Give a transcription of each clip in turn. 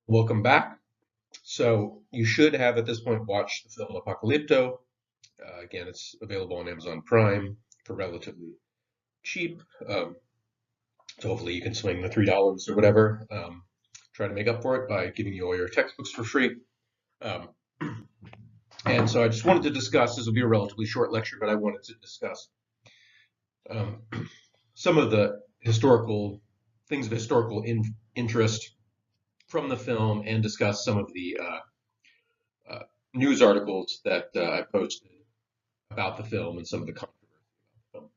Welcome back. So you should have at this point watched the film Apocalypto. Again, it's available on Amazon Prime for relatively cheap. So hopefully you can swing the $3 or whatever. Try to make up for it by giving you all your textbooks for free. Um, and so I just wanted to discuss, this will be a relatively short lecture, but I wanted to discuss um, some of the historical things of historical interest from the film and discuss some of the uh, news articles that I posted about the film and some of the controversy about the film.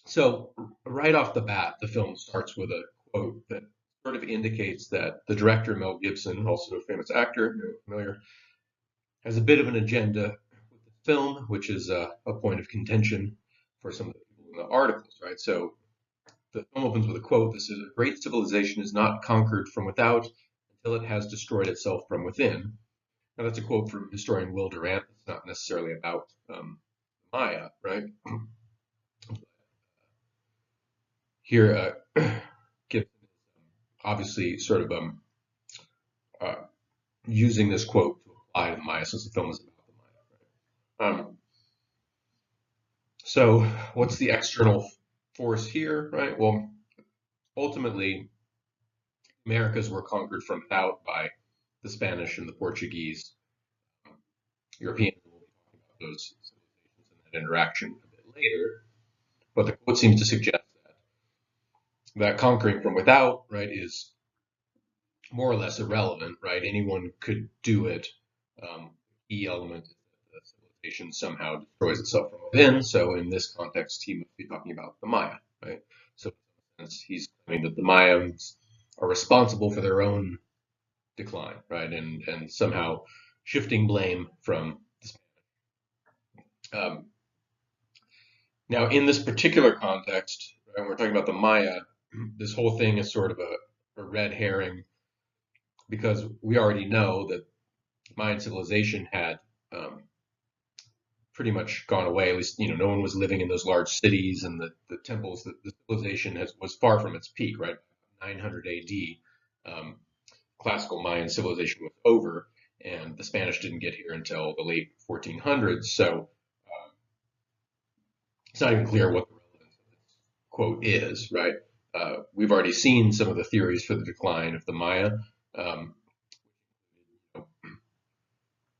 So, right off the bat, the film starts with a quote that sort of indicates that the director, Mel Gibson, also a famous actor, you're familiar, has a bit of an agenda with the film, which is a point of contention for some of the people in the articles, right? So, the film opens with a quote that says, "A great civilization is not conquered from without until it has destroyed itself from within." Now, that's a quote from historian Will Durant. It's not necessarily about Maya, right? Here, Gibson obviously sort of uh, using this quote to apply to the Maya since the film is about the Maya. Right? So, what's the external force here, right? Well, ultimately, Americas were conquered from without by the Spanish and the Portuguese. Europeans will be talking about those civilizations and that interaction a bit later. But the quote seems to suggest that conquering from without, right, is more or less irrelevant, right? Anyone could do it. Key element is that the civilization somehow destroys itself from within. So in this context, he must be talking about the Maya, right? So in a sense, he's claiming that the Mayans are responsible for their own decline, right? And somehow shifting blame from the now in this particular context, right, when we're talking about the Maya, this whole thing is sort of a red herring because we already know that Mayan civilization had pretty much gone away. At least, no one was living in those large cities and the temples. The civilization was far from its peak, right? 900 AD, classical Mayan civilization was over, and the Spanish didn't get here until the late 1400s. So it's not even clear what the relevance of this quote is, right? We've already seen some of the theories for the decline of the Maya. Um,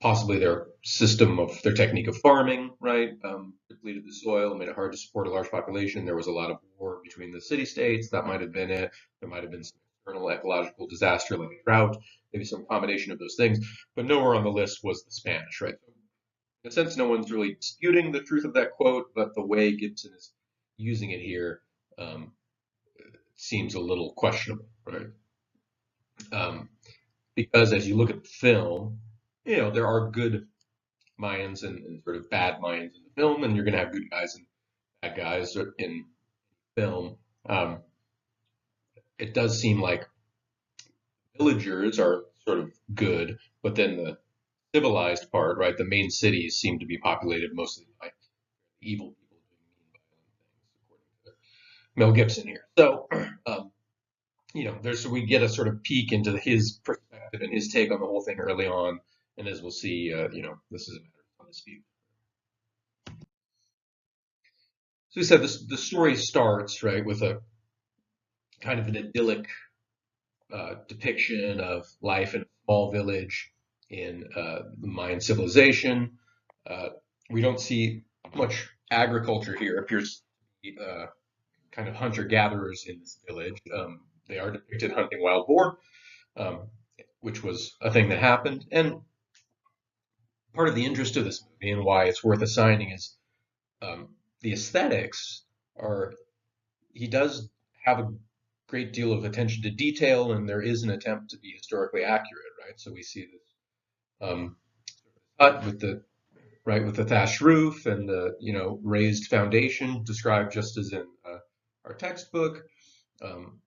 Possibly their technique of farming, right? Depleted the soil, made it hard to support a large population. There was a lot of war between the city states. That might have been it. There might have been some external ecological disaster like a drought, maybe some combination of those things. But nowhere on the list was the Spanish, right? In a sense, no one's really disputing the truth of that quote, but the way Gibson is using it here um, seems a little questionable, right? Um, because as you look at the film, there are good Mayans and sort of bad Mayans in the film, and you're going to have good guys and bad guys in film. Um, it does seem like villagers are sort of good, but then the civilized part, right, the main cities seem to be populated mostly by evil people doing mean, violent things, according to Mel Gibson here. So, we get a sort of peek into his perspective and his take on the whole thing early on, and as we'll see, this is a matter of dispute. So we said this, the story starts right with a kind of an idyllic depiction of life in a small village in the Mayan civilization. Uh, we don't see much agriculture here. It appears to be kind of hunter-gatherers in this village. They are depicted hunting wild boar, um, which was a thing that happened. And part of the interest of this movie and why it's worth assigning is um, the aesthetics are. He does have a great deal of attention to detail, and there is an attempt to be historically accurate, right? So we see this hut with the thatched roof and the raised foundation described just as in our textbook,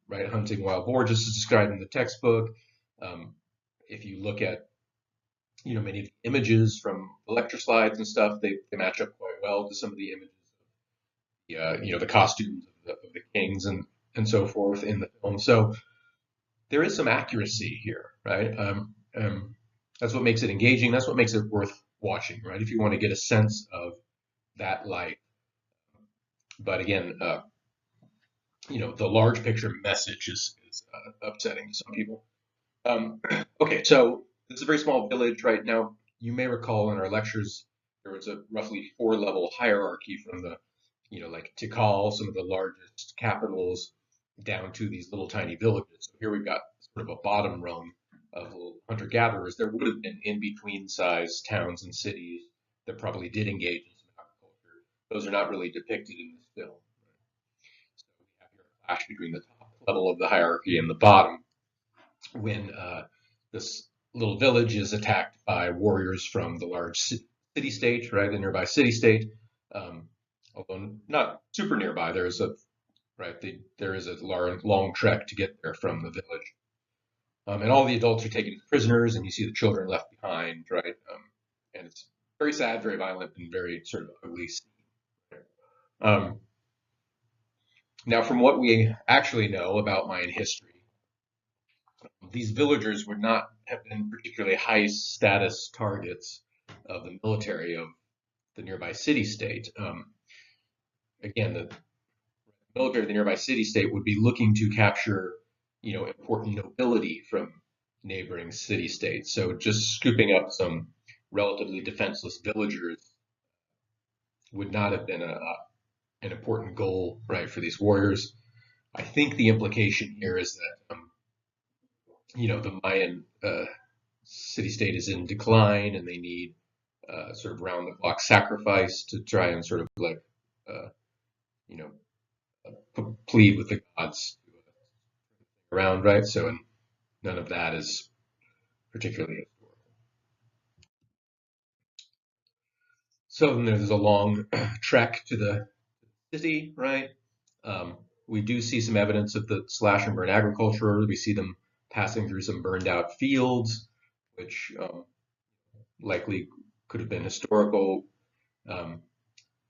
right? Hunting wild boar just as described in the textbook. Um, if you look at many of the images from the lecture slides and stuff, they match up quite well to some of the images, the costumes of the kings and so forth in the film. So there is some accuracy here, right? That's what makes it engaging. That's what makes it worth watching, right? If you want to get a sense of that life. But again, the large picture message is upsetting to some people. Um, okay, so this is a very small village right now. You may recall in our lectures there was a roughly four-level hierarchy from the, like Tikal, some of the largest capitals, down to these little tiny villages. So here we've got sort of a bottom rung of little hunter-gatherers. There would have been in-between size towns and cities that probably did engage in some agriculture. Those are not really depicted in this film. So we have here a clash between the top level of the hierarchy and the bottom when this little village is attacked by warriors from the large city state, right, the nearby city state. Um, Although not super nearby, there is a long trek to get there from the village. And all the adults are taken as prisoners, and you see the children left behind, right? And it's very sad, very violent, and very sort of ugly scene. Um, Now, from what we actually know about Mayan history, these villagers would not have been particularly high status targets of the military of the nearby city state. Again, the military of the nearby city state would be looking to capture, important nobility from neighboring city states. So just scooping up some relatively defenseless villagers would not have been an important goal, right, for these warriors. I think the implication here is that, the Mayan city state is in decline, and they need sort of round the clock sacrifice to try and sort of like, uh, you know, plead with the gods around, right? So, and none of that is particularly historical. So then there's a long trek to the city, right? Um, we do see some evidence of the slash and burn agriculture. We see them passing through some burned out fields, which likely could have been historical. Um,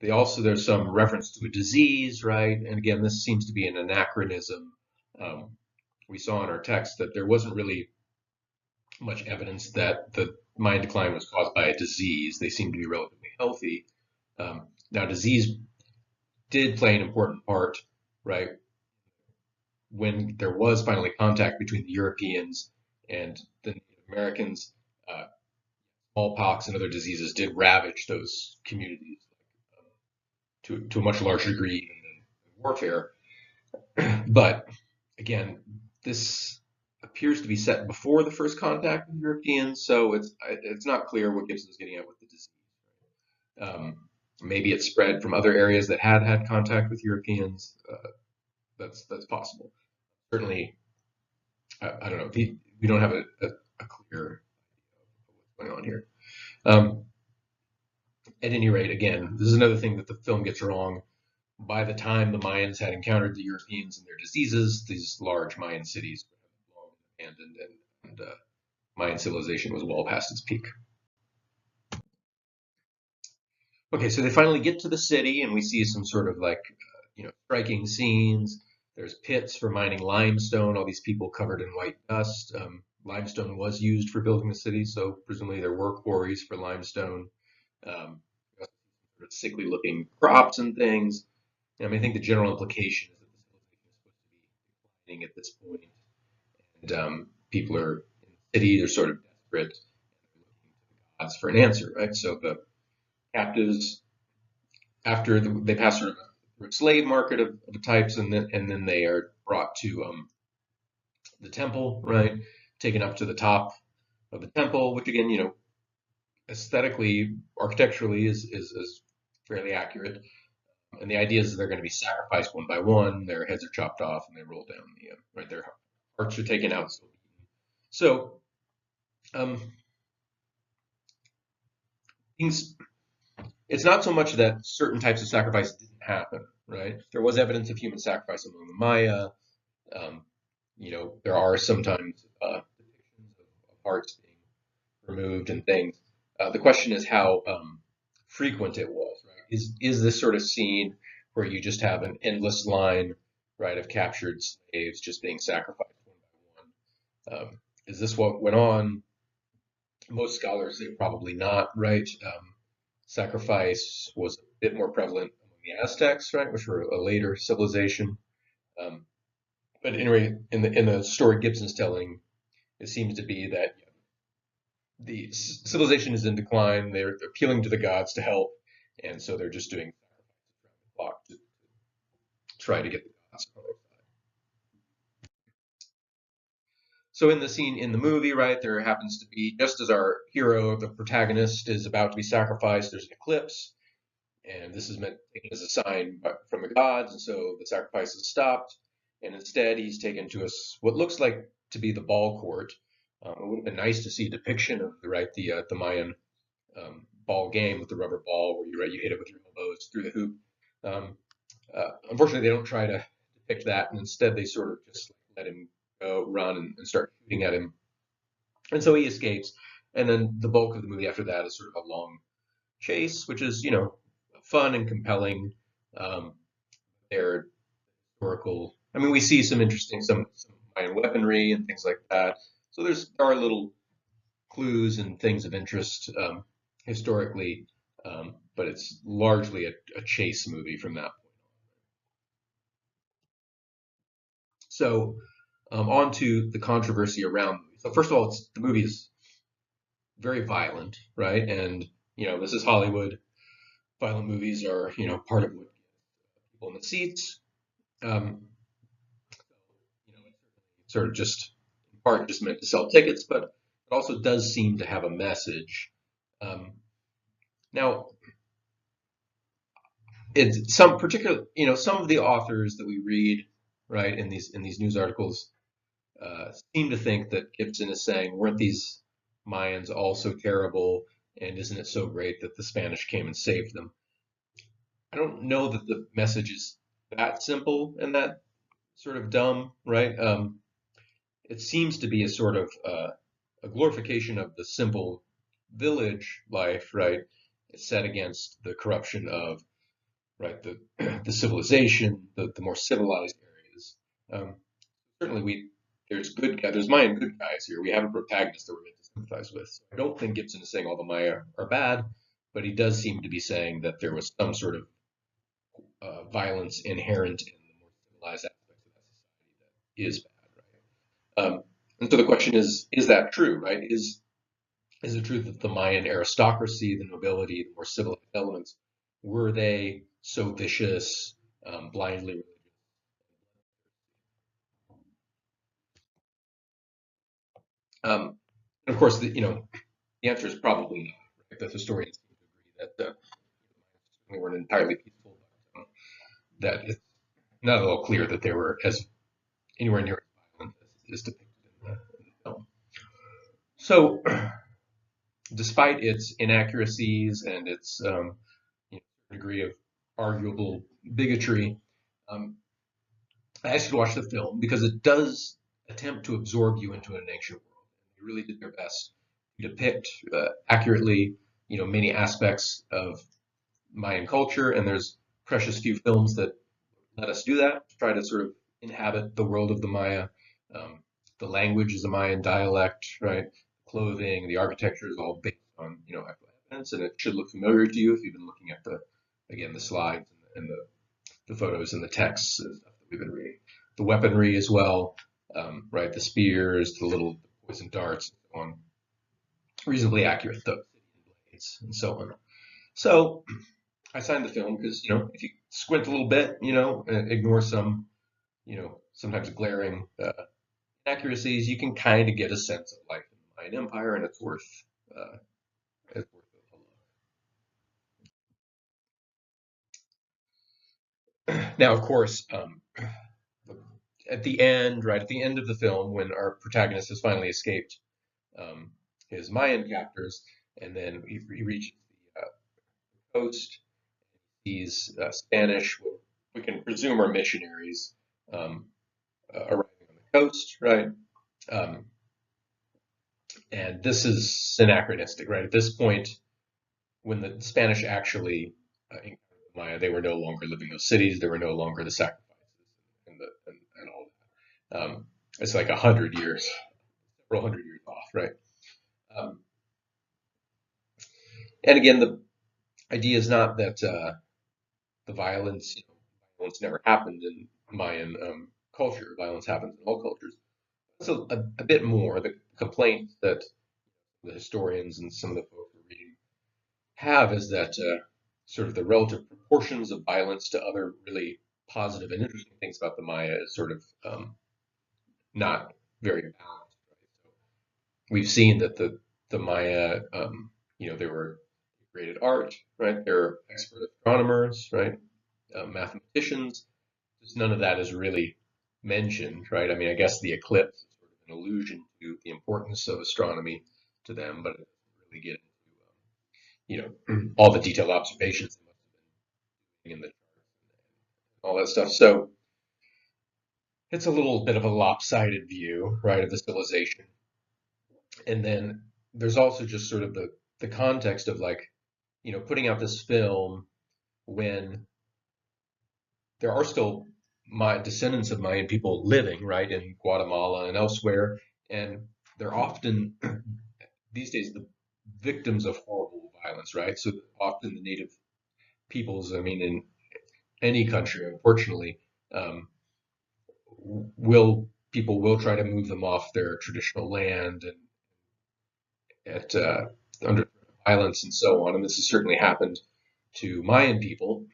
there's some reference to a disease, right? And again, this seems to be an anachronism. Um, we saw in our text that there wasn't really much evidence that the Mayan decline was caused by a disease. They seemed to be relatively healthy. Now, disease did play an important part, right? When there was finally contact between the Europeans and the Native Americans, uh, smallpox and other diseases did ravage those communities to a much larger degree in warfare. But again, this appears to be set before the first contact with Europeans, so it's not clear what Gibson is getting at with the disease. Um, Maybe it spread from other areas that had contact with Europeans. That's possible. Certainly, I don't know. We don't have a clear what's going on here. Um, at any rate, again, this is another thing that the film gets wrong. By the time the Mayans had encountered the Europeans and their diseases, these large Mayan cities were long abandoned, and Mayan civilization was well past its peak. Okay, so they finally get to the city, and we see some sort of like, striking scenes. There's pits for mining limestone, all these people covered in white dust. Limestone was used for building the city, so presumably there were quarries for limestone. Um, Sort of sickly looking crops and things. I mean, I think the general implication is that the civilization is supposed to be declining at this point, and people are in the city, they're sort of desperate, and they're looking to the gods for an answer, right? So the captives, they pass sort of a slave market of types, and then they are brought to the temple, right? Taken up to the top of the temple, which again, aesthetically, architecturally is fairly accurate. And the idea is that they're going to be sacrificed one by one. Their heads are chopped off, and they roll down right. Their hearts are taken out. So um, things. It's not so much that certain types of sacrifice didn't happen, right? There was evidence of human sacrifice among the Maya. Um, there are sometimes depictions of hearts being removed and things. The question is how frequent it was, right? Is this sort of scene where you just have an endless line right, of captured slaves just being sacrificed one by one. Is this what went on? Most scholars say probably not, right? Sacrifice was a bit more prevalent among the Aztecs, right, which were a later civilization. Um, but anyway, in the story Gibson's telling, it seems to be that the civilization is in decline. They're appealing to the gods to help, and so they're just doing clock to try to get the gods on their side. So in the scene in the movie, right, there happens to be, just as our hero, the protagonist, is about to be sacrificed, there's an eclipse, and this is meant taken as a sign from the gods, and so the sacrifice is stopped, and instead he's taken to what looks like to be the ball court. It would have been nice to see a depiction of the Mayan ball game with the rubber ball, where you hit it with your elbows through the hoop. Unfortunately, they don't try to depict that, and instead they sort of just let him go run and start shooting at him, and so he escapes. And then the bulk of the movie after that is sort of a long chase, which is fun and compelling. Um, they're historical. I mean, we see some interesting some Mayan weaponry and things like that. So there are little clues and things of interest historically, but it's largely a chase movie from that point. So on to the controversy around the movie. So first of all, the movie is very violent, right? And this is Hollywood. Violent movies are part of what people in the seats. Um, it's sort of just in part just meant to sell tickets, but it also does seem to have a message. Um, now, it's some particular, some of the authors that we read, right, in these news articles seem to think that Gibson is saying, weren't these Mayans all so terrible, and isn't it so great that the Spanish came and saved them? I don't know that the message is that simple and that sort of dumb, right? It seems to be a sort of a glorification of the simple village life, right? It's set against the corruption of right the civilization, the more civilized areas. Um, certainly, there's Mayan good guys here. We have a protagonist that we're meant to sympathize with. So I don't think Gibson is saying all the Maya are bad, but he does seem to be saying that there was some sort of violence inherent in the more civilized aspects of that society that is bad, right? And so the question is that true, right? Is it true that the Mayan aristocracy, the nobility, the more civilized elements, were they so vicious, blindly religious? And of course, the answer is probably not. Right? The historians seem to agree that they weren't entirely peaceful, but that it's not at all clear that they were as anywhere near as violent as depicted in the film. So, despite its inaccuracies and its degree of arguable bigotry, um, I asked you to watch the film because it does attempt to absorb you into an ancient world. They really did their best to depict accurately, many aspects of Mayan culture, and there's precious few films that let us do that, to try to sort of inhabit the world of the Maya. Um, the language is a Mayan dialect, right? Clothing, the architecture is all based on, evidence, and it should look familiar to you if you've been looking at again, the slides and the photos and the texts and stuff that we've been reading. The weaponry as well, right? The spears, the little poison darts, and so on. Reasonably accurate, though, blades and so on. So I signed the film because, if you squint a little bit, ignore some, sometimes glaring inaccuracies, you can kind of get a sense of life in the Mayan Empire, and uh, it's worth a look. Now, of course, at the end, right at the end of the film, when our protagonist has finally escaped um, his Mayan captors, and then he reaches the coast. These Spanish, what we can presume are missionaries, um, arriving on the coast, right? Um, and this is anachronistic, right? At this point, when the Spanish actually encountered the Maya, they were no longer living in those cities. There were no longer the sacrifices and It's like 100 years, several hundred years off, right? Um, and again, the idea is not that the violence, violence never happened in Mayan culture. Violence happens in all cultures. It's a bit more. The complaint that the historians and some of the folks we're reading have is that sort of the relative proportions of violence to other really positive and interesting things about the Maya is sort of not very balanced. Right? So we've seen that the Maya, they were great at art, right? They're expert astronomers, right? Mathematicians. Just none of that is really mentioned, right? I mean, I guess the eclipse is sort of an allusion to the importance of astronomy to them, but it doesn't really get into all the detailed observations that must have been in the all that stuff. So it's a little bit of a lopsided view, right, of the civilization. And then there's also just sort of the context of like, putting out this film when there are still my descendants of Mayan people living, right, in Guatemala and elsewhere, and they're often these days the victims of horrible violence, right? So often the native peoples, I mean, in any country, unfortunately, um, will people will try to move them off their traditional land and at under violence and so on. And this has certainly happened to Mayan people.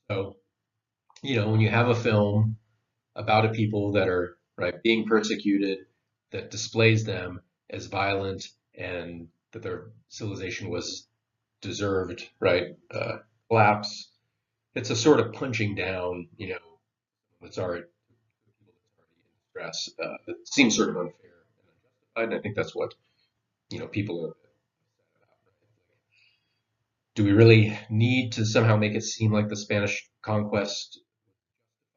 So, when you have a film about a people that are right being persecuted, that displays them as violent and that their civilization was deserved, right, collapse. It's a sort of punching down, that's already people that's already in distress. That seems sort of unfair and unjustified, and I think that's what people are do we really need to somehow make it seem like the Spanish conquest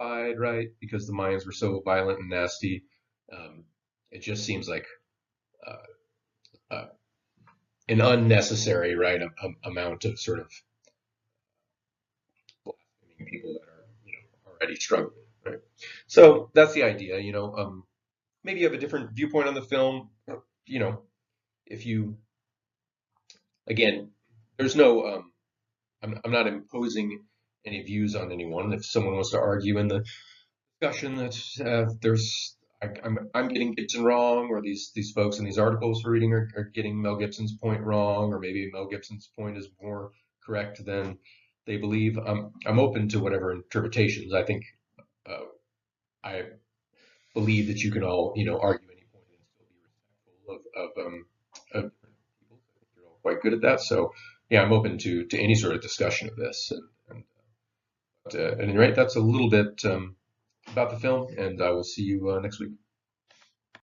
died, right? Because the Mayans were so violent and nasty. Um, it just seems like uh, uh, an unnecessary, right, amount of sort of blaspheming people that are, already struggling, right? So that's the idea, maybe you have a different viewpoint on the film, you know, if you, again, there's no, I'm not imposing any views on anyone. If someone wants to argue in the discussion that I'm getting Gibson wrong, or these folks in these articles we're reading are getting Mel Gibson's point wrong, or maybe Mel Gibson's point is more correct than they believe. I'm open to whatever interpretations. I think uh, I believe that you can all argue any point and still be respectful of different people. I think you're all quite good at that. So yeah, I'm open to any sort of discussion of this. At any rate, that's a little bit about the film, and I will see you next week.